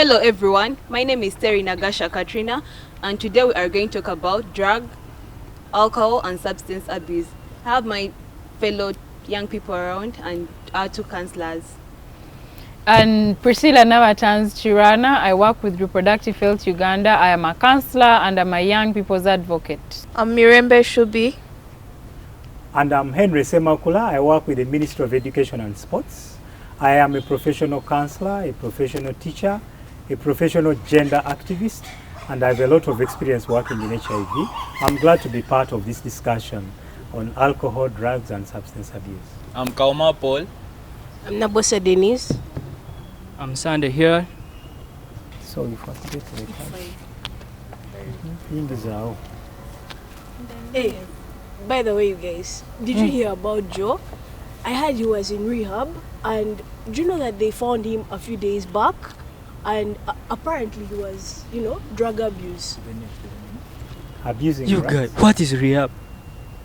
Hello everyone, my name is Terry Nagasha Katrina, and today we are going to talk about drug, alcohol and substance abuse. I have my fellow young people around and our two counselors. And Priscilla Navatans Chirana, I work with Reproductive Health Uganda. I am a counselor and I'm a young people's advocate. I'm Mirembe Shubi. And I'm Henry Semakula. I work with the Ministry of Education and Sports. I am a professional counselor, a professional teacher, a professional gender activist, and I have a lot of experience working in HIV. I'm glad to be part of this discussion on alcohol, drugs, and substance abuse. I'm Kauma Paul. I'm Nabosa Denise. I'm Sunday here. So if I get to the Hey, by the way, you guys, did you hear about Joe? I heard he was in rehab, and do you know that they found him a few days back? And apparently he was, drug abuse. Abusing You drugs? guys, what is rehab?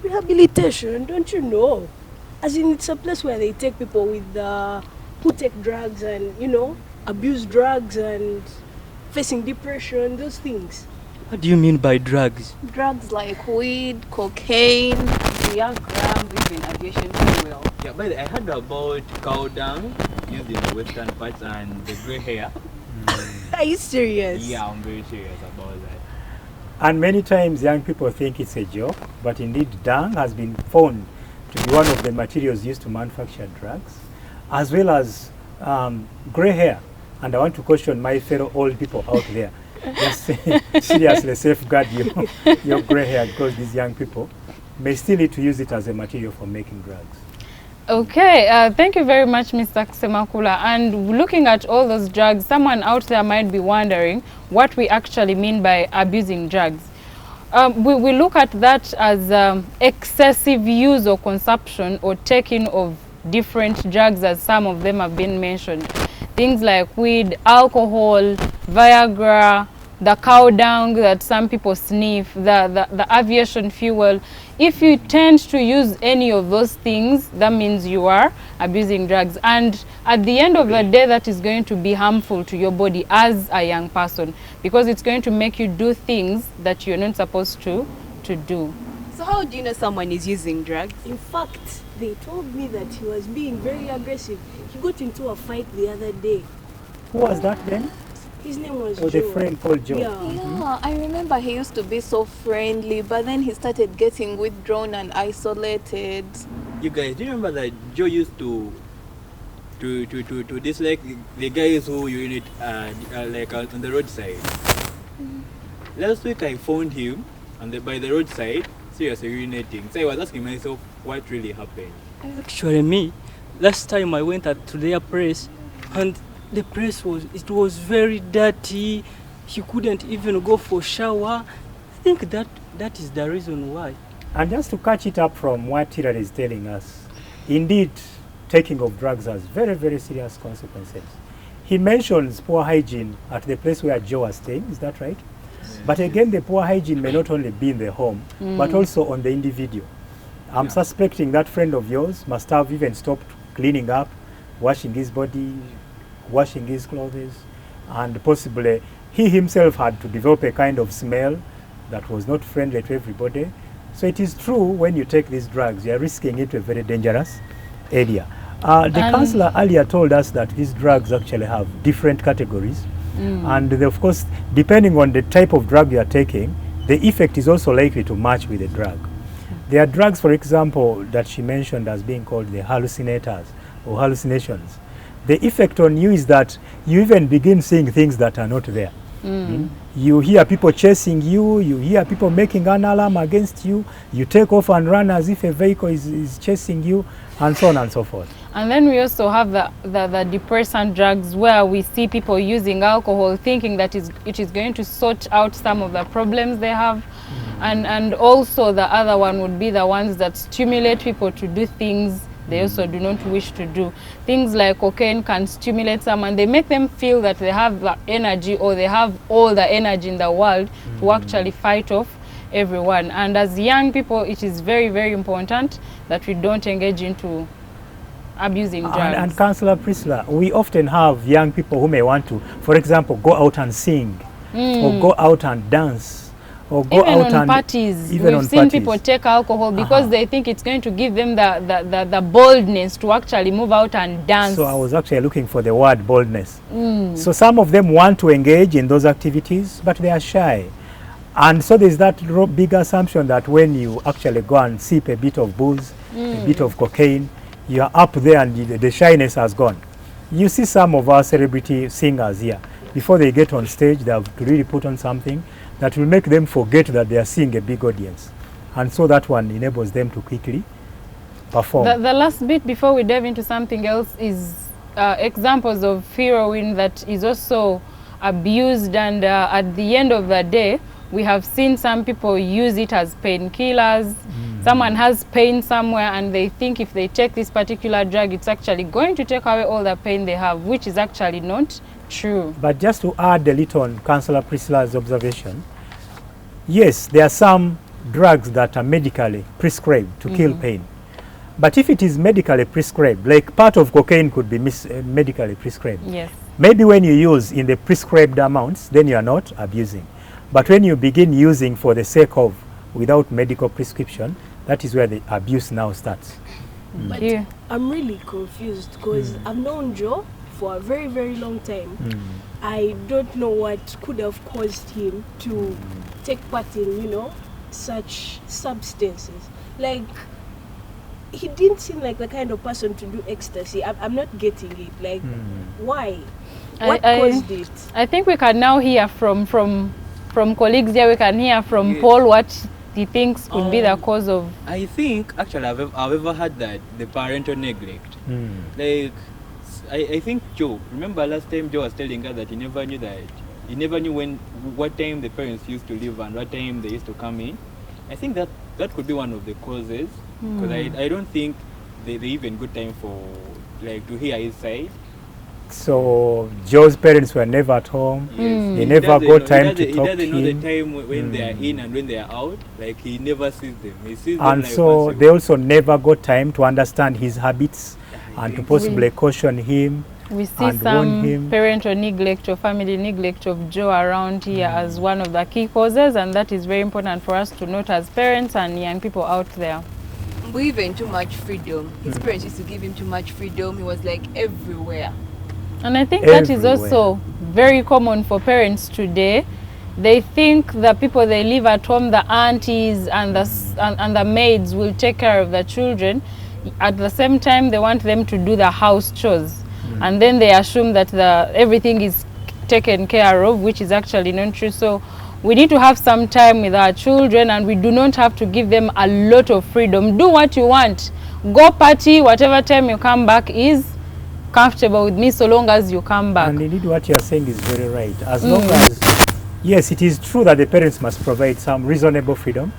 Rehabilitation, don't you know? As in, it's a place where they take people with who take drugs and, abuse drugs and facing depression, those things. What do you mean by drugs? Drugs like weed, cocaine, Viagra, even aviation fuel. Yeah, by the way, I heard about cow dung used in the western parts and the grey hair. Are you serious? Yeah, I'm very serious about that. And many times young people think it's a joke, but indeed dung has been found to be one of the materials used to manufacture drugs, as well as grey hair. And I want to caution my fellow old people out there, just seriously safeguard your grey hair, because these young people may still need to use it as a material for making drugs. Okay, thank you very much, Mr. Semakula. And looking at all those drugs, someone out there might be wondering what we actually mean by abusing drugs. We look at that as excessive use or consumption or taking of different drugs, as some of them have been mentioned. Things like weed, alcohol, Viagra, the cow dung that some people sniff, the aviation fuel. If you tend to use any of those things, that means you are abusing drugs. And at the end of the day, that is going to be harmful to your body as a young person, because it's going to make you do things that you're not supposed to do. So how do you know someone is using drugs? In fact, they told me that he was being very aggressive. He got into a fight the other day. Who was that then? His name was Oh, Joe. the friend called Joe. Yeah. Yeah, I remember he used to be so friendly, but then he started getting withdrawn and isolated. You guys, do you remember that Joe used to dislike the guys who urinate like on the roadside? Last week I found him by the roadside, seriously urinating. So I was asking myself what really happened. Actually, me, last time I went to their place, and the place was very dirty. He couldn't even go for shower. I think that is the reason why. And just to catch it up from what Hilary is telling us, indeed, taking of drugs has very, very serious consequences. He mentions poor hygiene at the place where Joe was staying, is that right? Yeah. But again, the poor hygiene may not only be in the home, but also on the individual. I'm suspecting that friend of yours must have even stopped cleaning up, washing his body, washing his clothes, and possibly he himself had to develop a kind of smell that was not friendly to everybody. So it is true, when you take these drugs, you are risking into a very dangerous area. The counselor earlier told us that these drugs actually have different categories. And of course, depending on the type of drug you are taking, the effect is also likely to match with the drug. There are drugs, for example, that she mentioned as being called the hallucinators or hallucinations. The effect on you is that you even begin seeing things that are not there. You hear people chasing you, you hear people making an alarm against you, you take off and run as if a vehicle is chasing you, and so on and so forth. And then we also have the depressant drugs, where we see people using alcohol thinking that it is going to sort out some of the problems they have. And also the other one would be the ones that stimulate people to do things they also do not wish to do. Things like cocaine can stimulate someone. They make them feel that they have the energy, or they have all the energy in the world to actually fight off everyone. And as young people, it is very, very important that we don't engage into abusing drugs. And Councillor Priscilla, we often have young people who may want to, for example, go out and sing, or go out and dance, or go even out on and parties, even we've on seen parties. people take alcohol because they think it's going to give them the boldness to actually move out and dance. So I was actually looking for the word boldness. So some of them want to engage in those activities, but they are shy. And so there's that big assumption that when you actually go and sip a bit of booze, a bit of cocaine, you are up there and the shyness has gone. You see some of our celebrity singers here, before they get on stage, they have to really put on something that will make them forget that they are seeing a big audience. And so that one enables them to quickly perform. The last bit before we dive into something else is examples of heroin that is also abused, and at the end of the day, we have seen some people use it as painkillers. Someone has pain somewhere and they think if they take this particular drug, it's actually going to take away all the pain they have, which is actually not true. But just to add a little on Councillor Priscilla's observation, yes, there are some drugs that are medically prescribed to kill pain. But if it is medically prescribed, like part of cocaine could be medically prescribed. Yes. Maybe when you use in the prescribed amounts, then you are not abusing. But when you begin using for the sake of, without medical prescription, that is where the abuse now starts. But I'm really confused because I've known Joe for a very, very long time. I don't know what could have caused him to take part in, you know, such substances. Like, he didn't seem like the kind of person to do ecstasy. I'm not getting it. Like, why? What caused it? I think we can now hear from colleagues here. We can hear from Paul what he thinks could be the cause of. I think actually I've ever had that, the parental neglect. Like I think Joe, remember last time Joe was telling us that he never knew what time the parents used to leave and what time they used to come in. I think that could be one of the causes, because I don't think they even good time for like to hear his side. So Joe's parents were never at home. Yes. He never got time to talk to He doesn't know the him. time when they are in and when they are out. Like he never sees them. He sees them And like so once a they week. also never got time to understand his habits and to possibly caution him. We see and warn some him. parental neglect or family neglect of Joe around here as one of the key causes, and that is very important for us to note as parents and young people out there. Given too much freedom. His parents used to give him too much freedom. He was like everywhere. And I think that is Everywhere. also very common for parents today. They think the people they leave at home, the aunties and the maids, will take care of the children. At the same time, they want them to do the house chores. And then they assume that everything is taken care of, which is actually not true. So we need to have some time with our children, and we do not have to give them a lot of freedom. Do what you want. Go party, whatever time you come back is comfortable with me, so long as you come back. And indeed what you are saying is very right. As long as, yes, it is true that the parents must provide some reasonable freedom,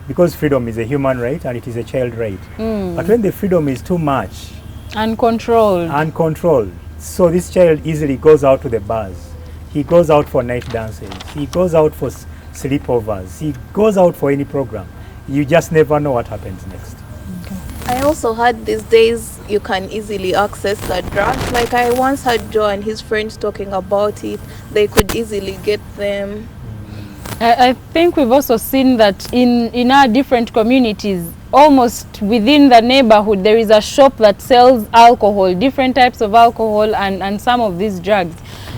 because freedom is a human right and it is a child right. But when the freedom is too much, uncontrolled, so this child easily goes out to the bars, he goes out for night dances, he goes out for sleepovers, he goes out for any program. You just never know what happens next. I also heard these days you can easily access the drugs. Like I once heard Joe and his friends talking about it. They could easily get them. I think we've also seen that in our different communities, almost within the neighborhood, there is a shop that sells alcohol, different types of alcohol and some of these drugs.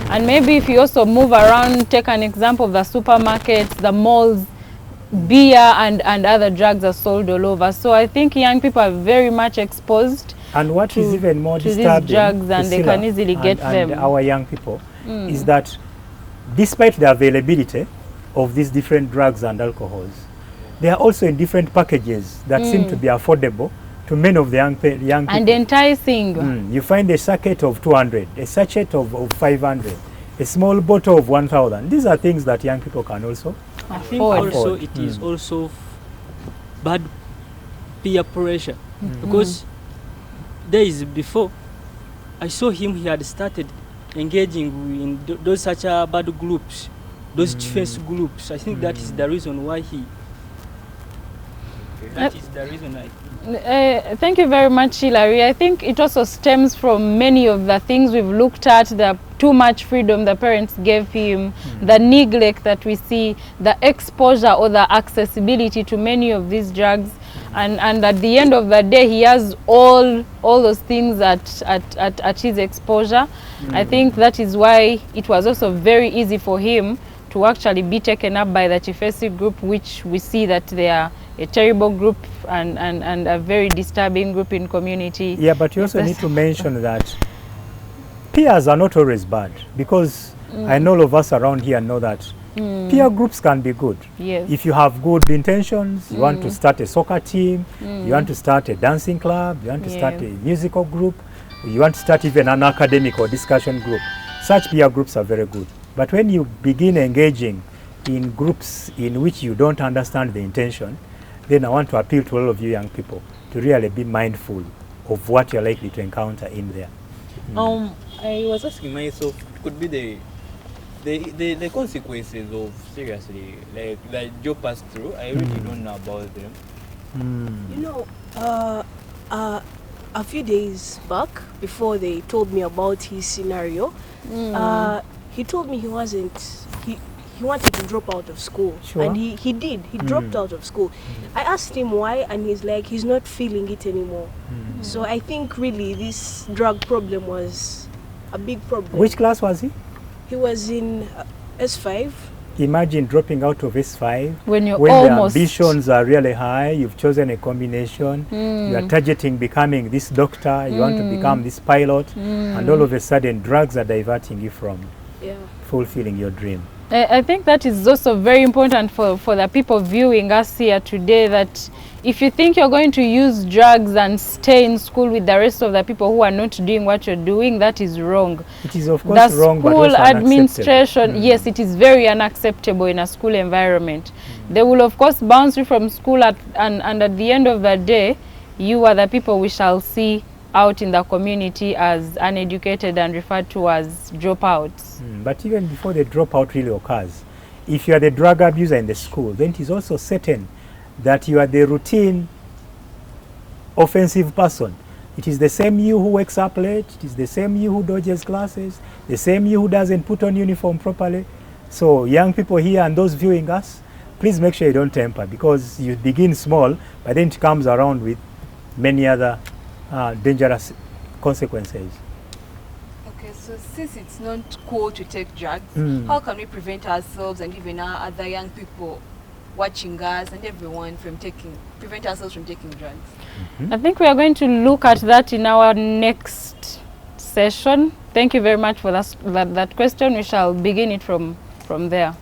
And maybe if you also move around, take an example of the supermarkets, the malls, beer and other drugs are sold all over. So I think young people are very much exposed And what is even more to these disturbing, drugs, and they Priscilla, can easily get and them. our young people, is that despite the availability of these different drugs and alcohols, they are also in different packages that seem to be affordable to many of the young people. And enticing. You find a sachet of 200, a sachet of 500, a small bottle of 1,000. These are things that young people can also I think afford. also it is also bad peer pressure, because days before I saw him, he had started engaging in those such bad groups, those defense groups. I think that is the reason why he That is the reason I. Thank you very much, Hilary. I think it also stems from many of the things we've looked at, the too much freedom the parents gave him, the neglect that we see, the exposure or the accessibility to many of these drugs. And at the end of the day, he has all those things at his exposure. I think that is why it was also very easy for him to actually be taken up by the Chifesi group, which we see that they are a terrible group and a very disturbing group in community. Yeah, but you also need to mention that peers are not always bad, because I know all of us around here know that peer groups can be good. Yes. If you have good intentions, you want to start a soccer team, you want to start a dancing club, you want to start a musical group, you want to start even an academic or discussion group, such peer groups are very good. But when you begin engaging in groups in which you don't understand the intention, then I want to appeal to all of you young people to really be mindful of what you're likely to encounter in there. I was asking myself, could be the consequences of, seriously, like that Joe passed through. I really don't know about them. You know, a few days back, before they told me about his scenario, he told me he wanted to drop out of school. Sure. And he did. He dropped out of school. I asked him why, and he's like, he's not feeling it anymore. So I think really this drug problem was a big problem. Which class was he? He was in S5. Imagine dropping out of S5 When you're when almost the ambitions are really high, you've chosen a combination, you are targeting becoming this doctor, you want to become this pilot, and all of a sudden drugs are diverting you from fulfilling your dream. I think that is also very important for the people viewing us here today, that if you think you're going to use drugs and stay in school with the rest of the people who are not doing what you're doing, that is wrong. It is of course wrong, but school also administration, yes, it is very unacceptable in a school environment. They will of course bounce you from school and at the end of the day, you are the people we shall see out in the community as uneducated and referred to as dropouts. But even before the dropout really occurs, if you are the drug abuser in the school, then it is also certain that you are the routine offensive person. It is the same you who wakes up late, it is the same you who dodges classes, the same you who doesn't put on uniform properly. So young people here and those viewing us, please make sure you don't temper, because you begin small, but then it comes around with many other dangerous consequences. Okay, so since it's not cool to take drugs, how can we prevent ourselves and even our other young people watching us and everyone from prevent ourselves from taking drugs? I think we are going to look at that in our next session. Thank you very much for that question. We shall begin it from there.